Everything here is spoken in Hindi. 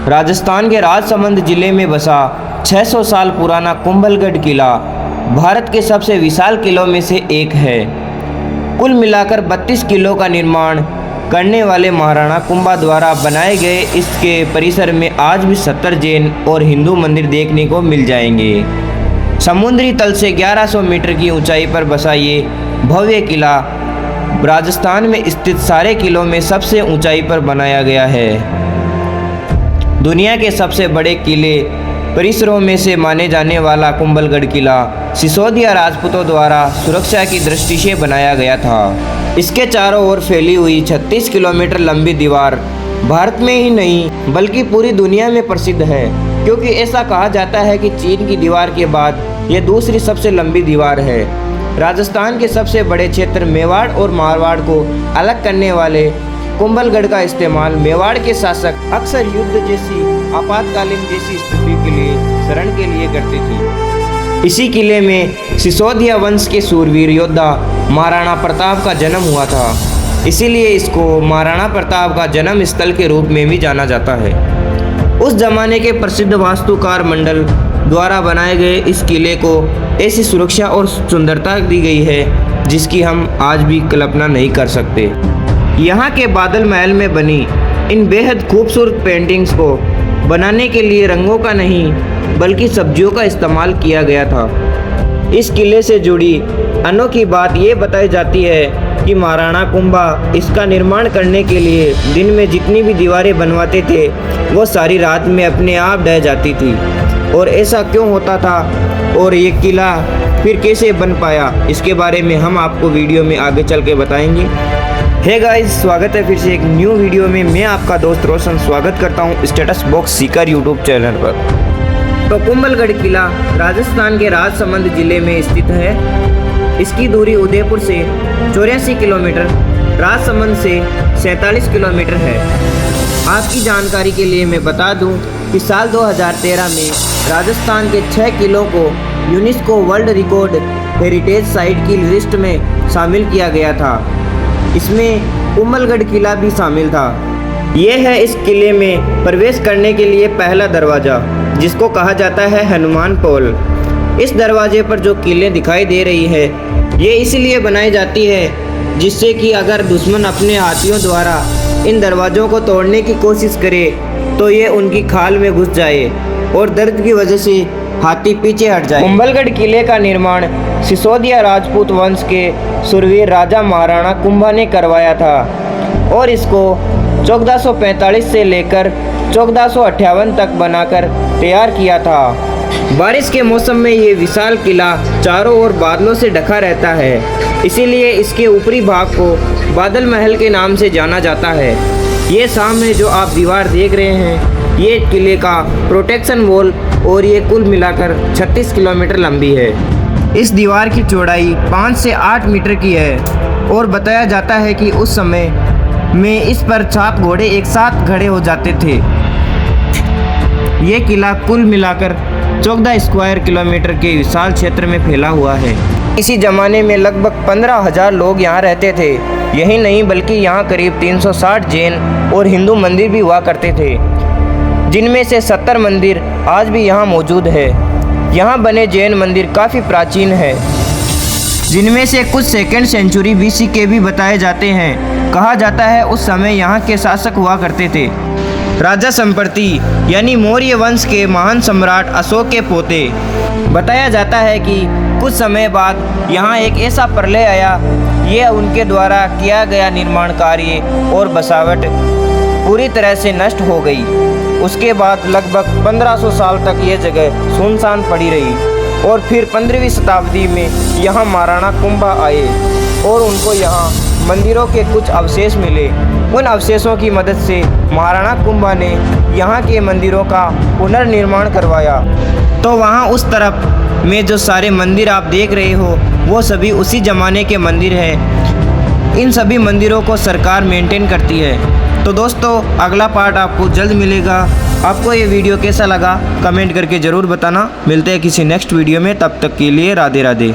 राजस्थान के राजसमंद जिले में बसा 600 साल पुराना कुंभलगढ़ किला भारत के सबसे विशाल किलों में से एक है। कुल मिलाकर 32 किलों का निर्माण करने वाले महाराणा कुंभा द्वारा बनाए गए इसके परिसर में आज भी 70 जैन और हिंदू मंदिर देखने को मिल जाएंगे। समुद्री तल से 1100 मीटर की ऊंचाई पर बसा ये भव्य किला राजस्थान में स्थित सारे किलों में सबसे ऊंचाई पर बनाया गया है। दुनिया के सबसे बड़े किले परिसरों में से माने जाने वाला कुंभलगढ़ किला सिसोदिया राजपूतों द्वारा सुरक्षा की दृष्टि से बनाया गया था। इसके चारों ओर फैली हुई 36 किलोमीटर लंबी दीवार भारत में ही नहीं बल्कि पूरी दुनिया में प्रसिद्ध है, क्योंकि ऐसा कहा जाता है कि चीन की दीवार के बाद यह दूसरी सबसे लंबी दीवार है। राजस्थान के सबसे बड़े क्षेत्र मेवाड़ और मारवाड़ को अलग करने वाले कुंभलगढ़ का इस्तेमाल मेवाड़ के शासक अक्सर युद्ध जैसी आपातकालीन जैसी स्थिति के लिए शरण के लिए करते थे। इसी किले में सिसोदिया वंश के सूरवीर योद्धा महाराणा प्रताप का जन्म हुआ था, इसीलिए इसको महाराणा प्रताप का जन्म स्थल के रूप में भी जाना जाता है। उस जमाने के प्रसिद्ध वास्तुकार मंडल द्वारा बनाए गए इस किले को ऐसी सुरक्षा और सुंदरता दी गई है जिसकी हम आज भी कल्पना नहीं कर सकते। यहाँ के बादल महल में बनी इन बेहद खूबसूरत पेंटिंग्स को बनाने के लिए रंगों का नहीं बल्कि सब्जियों का इस्तेमाल किया गया था। इस किले से जुड़ी अनोखी बात ये बताई जाती है कि महाराणा कुंभा इसका निर्माण करने के लिए दिन में जितनी भी दीवारें बनवाते थे वो सारी रात में अपने आप ढह जाती थी। और ऐसा क्यों होता था और ये किला फिर कैसे बन पाया, इसके बारे में हम आपको वीडियो में आगे चल के बताएंगे। हे गाइस, स्वागत है फिर से एक न्यू वीडियो में। मैं आपका दोस्त रोशन स्वागत करता हूं status box Sikar YouTube channel पर। तो कुंभलगढ़ किला राजस्थान के राजसमंद जिले में स्थित है। इसकी दूरी उदयपुर से 84 किलोमीटर, राजसमंद से 47 किलोमीटर है। आपकी जानकारी के लिए मैं बता दूं कि साल 2013 में राजस्थान के 6 किलों को UNESCO world record heritage site की लिस्ट में शामिल किया गया था। इसमें कुंभलगढ़ किला भी शामिल था। यह है इस किले में प्रवेश करने के लिए पहला दरवाज़ा, जिसको कहा जाता है हनुमान पोल। इस दरवाजे पर जो कीलें दिखाई दे रही है ये इसलिए बनाई जाती है जिससे कि अगर दुश्मन अपने हाथियों द्वारा इन दरवाज़ों को तोड़ने की कोशिश करे तो ये उनकी खाल में घुस जाए और दर्द की वजह से हाथी पीछे हट जाए। कुंभलगढ़ किले का निर्माण सिसोदिया राजपूत वंश के सूरवीर राजा महाराणा कुंभा ने करवाया था और इसको 1445 से लेकर 1458 तक बनाकर तैयार किया था। बारिश के मौसम में ये विशाल किला चारों ओर बादलों से ढका रहता है, इसीलिए इसके ऊपरी भाग को बादल महल के नाम से जाना जाता है। ये सामने जो आप दीवार देख रहे हैं ये किले का प्रोटेक्शन वॉल और ये कुल मिलाकर 36 किलोमीटर लंबी है। इस दीवार की चौड़ाई 5 से 8 मीटर की है और बताया जाता है कि उस समय में इस पर 7 घोड़े एक साथ खड़े हो जाते थे। ये किला कुल मिलाकर 14 स्क्वायर किलोमीटर के विशाल क्षेत्र में फैला हुआ है। इसी ज़माने में लगभग 15,000 लोग यहाँ रहते थे। यही नहीं बल्कि यहाँ करीब 360 जैन और हिंदू मंदिर भी हुआ करते थे, जिनमें से 70 मंदिर आज भी यहाँ मौजूद है। यहाँ बने जैन मंदिर काफ़ी प्राचीन है, जिनमें से कुछ 2nd सेंचुरी BC के भी बताए जाते हैं। कहा जाता है उस समय यहाँ के शासक हुआ करते थे राजा संप्रति यानी मौर्य वंश के महान सम्राट अशोक के पोते। बताया जाता है कि कुछ समय बाद यहाँ एक ऐसा प्रलय आया, यह उनके द्वारा किया गया निर्माण कार्य और बसावट पूरी तरह से नष्ट हो गई। उसके बाद लगभग 1500 साल तक ये जगह सुनसान पड़ी रही और फिर 15वीं शताब्दी में यहाँ महाराणा कुंभा आए और उनको यहाँ मंदिरों के कुछ अवशेष मिले। उन अवशेषों की मदद से महाराणा कुंभा ने यहाँ के मंदिरों का पुनर्निर्माण करवाया। तो वहाँ उस तरफ में जो सारे मंदिर आप देख रहे हो वो सभी उसी ज़माने के मंदिर हैं। इन सभी मंदिरों को सरकार मेंटेन करती है। तो दोस्तों अगला पार्ट आपको जल्द मिलेगा। आपको ये वीडियो कैसा लगा कमेंट करके ज़रूर बताना। मिलते हैं किसी नेक्स्ट वीडियो में, तब तक के लिए राधे राधे।